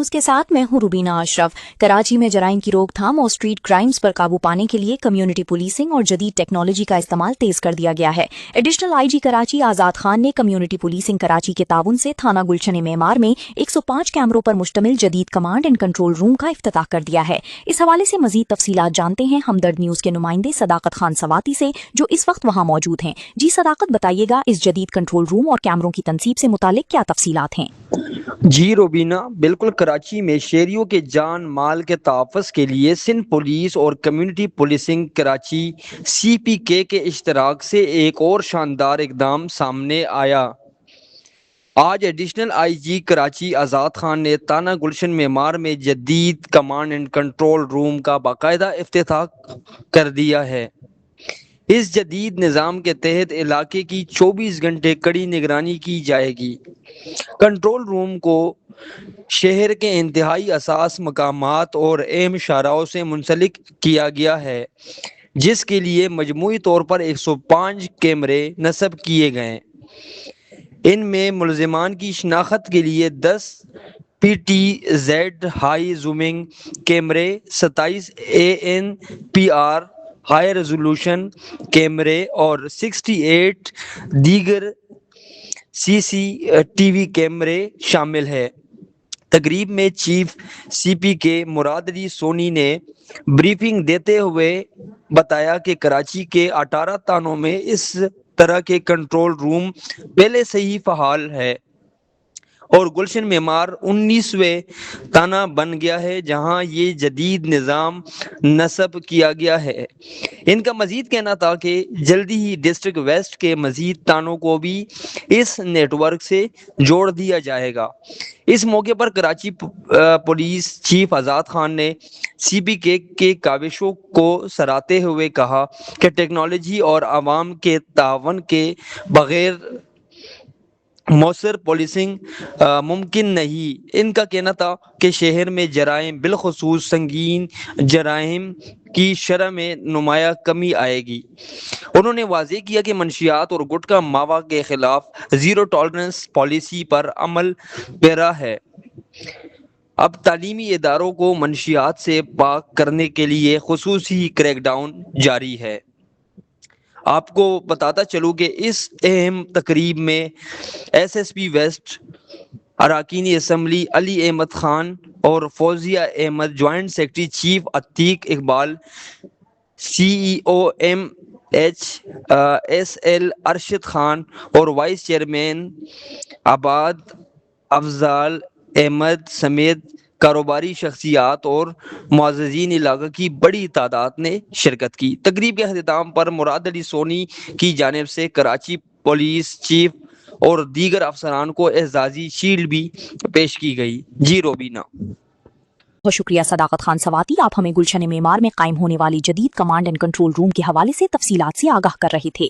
News کے ساتھ میں ہوں روبینہ اشرف۔ کراچی میں جرائم کی روک تھام اور اسٹریٹ کرائمز پر قابو پانے کے لیے کمیونٹی پولیسنگ اور جدید ٹیکنالوجی کا استعمال تیز کر دیا گیا ہے۔ ایڈیشنل آئی جی کراچی آزاد خان نے کمیونٹی پولیسنگ کراچی کے تعاون سے تھانہ گلشن معمار میں 105 کیمروں پر مشتمل جدید کمانڈ اینڈ کنٹرول روم کا افتتاح کر دیا ہے۔ اس حوالے سے مزید تفصیلات جانتے ہیں ہمدرد نیوز کے نمائندے صداقت خان سواتی سے، جو اس وقت وہاں موجود ہیں۔ جی صداقت، بتائیے گا اس جدید کنٹرول روم اور کیمروں کی تنصیب سے متعلق کیا تفصیلات ہیں؟ جی روبینہ، بالکل کراچی میں شہریوں کے جان مال کے تحفظ کے لیے سندھ پولیس اور کمیونٹی پولیسنگ کراچی CPK کے اشتراک سے ایک اور شاندار اقدام سامنے آیا۔ آج ایڈیشنل آئی جی کراچی آزاد خان نے تھانہ گلشن معمار میں جدید کمانڈ اینڈ کنٹرول روم کا باقاعدہ افتتاح کر دیا ہے۔ اس جدید نظام کے تحت علاقے کی 24 گھنٹے کڑی نگرانی کی جائے گی۔ کنٹرول روم کو شہر کے انتہائی حساس مقامات اور اہم شاہراہوں سے منسلک کیا گیا ہے، جس کے لیے مجموعی طور پر 105 کیمرے نصب کیے گئے۔ ان میں ملزمان کی شناخت کے لیے 10 PTZ ہائی زومنگ کیمرے، 27 ANPR ہائی ریزولوشن کیمرے اور 68 دیگر CCTV کیمرے شامل ہیں۔ تقریب میں چیف CPK مراد علی سونی نے بریفنگ دیتے ہوئے بتایا کہ کراچی کے 18 تھانوں میں اس طرح کے کنٹرول روم پہلے سے ہی فعال ہے اور گلشن معمار 19ویں تھانہ بن گیا ہے جہاں یہ جدید نظام نصب کیا گیا ہے۔ ان کا مزید کہنا تھا کہ جلدی ہی ڈسٹرکٹ ویسٹ کے مزید تھانوں کو بھی اس نیٹ ورک سے جوڑ دیا جائے گا۔ اس موقع پر کراچی پولیس چیف آزاد خان نے CPK کے کاوشوں کو سراہتے ہوئے کہا کہ ٹیکنالوجی اور عوام کے تعاون کے بغیر مؤثر پولیسنگ ممکن نہیں۔ ان کا کہنا تھا کہ شہر میں جرائم، بالخصوص سنگین جرائم کی شرح میں نمایاں کمی آئے گی۔ انہوں نے واضح کیا کہ منشیات اور گٹکا ماوا کے خلاف زیرو ٹالرنس پالیسی پر عمل پیرا ہے۔ اب تعلیمی اداروں کو منشیات سے پاک کرنے کے لیے خصوصی کریک ڈاؤن جاری ہے۔ آپ کو بتاتا چلوں کہ اس اہم تقریب میں SSP ویسٹ، اراکین اسمبلی علی احمد خان اور Fauzia Ahmed, joint secretary chief Atiq Iqbal, CEO MHSL Arshad Khan اور وائس چیئرمین عباد افضال احمد سمیت کاروباری شخصیات اور معززین علاقہ کی بڑی تعداد نے شرکت کی۔ تقریب کے اختتام پر مراد علی سونی کی جانب سے کراچی پولیس چیف اور دیگر افسران کو اعزازی شیلڈ بھی پیش کی گئی۔ جی روبینہ۔ بہت شکریہ صداقت خان سواتی، آپ ہمیں گلشن معمار میں قائم ہونے والی جدید کمانڈ اینڈ کنٹرول روم کے حوالے سے تفصیلات سے آگاہ کر رہے تھے۔